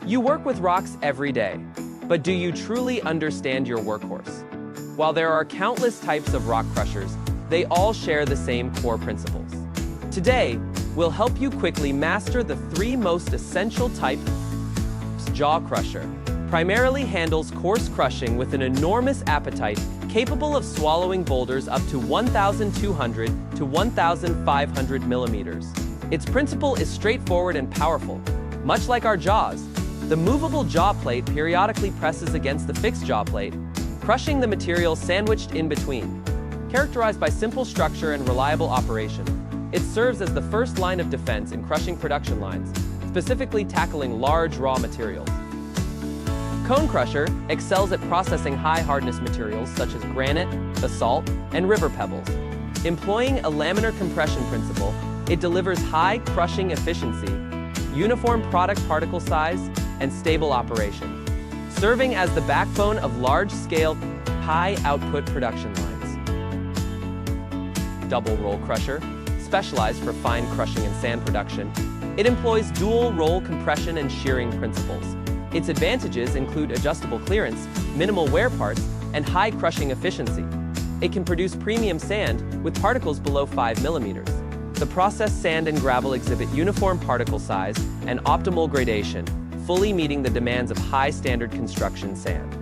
You work with rocks every day, but do you truly understand your workhorse? While there are countless types of rock crushers, they all share the same core principles. Today, we'll help you quickly master the 3 most essential types. Jaw crusher primarily handles coarse crushing with an enormous appetite, capable of swallowing boulders up to 1,200 to 1,500 millimeters. Its principle is straightforward and powerful. Much like our jaws, the movable jaw plate periodically presses against the fixed jaw plate, crushing the material sandwiched in between. Characterized by simple structure and reliable operation, it serves as the first line of defense in crushing production lines, specifically tackling large raw materials. Cone crusher excels at processing high-hardness materials such as granite, basalt, and river pebbles. Employing a laminar compression principle, it delivers high crushing efficiency, uniform product particle size, and stable operation, serving as the backbone of large-scale, high-output production lines. Double roll crusher, specialized for fine crushing and sand production, it employs dual roll compression and shearing principles. Its advantages include adjustable clearance, minimal wear parts, and high crushing efficiency. It can produce premium sand with particles below 5 millimeters. The processed sand and gravel exhibit uniform particle size and optimal gradation, fully meeting the demands of high-standard construction sand.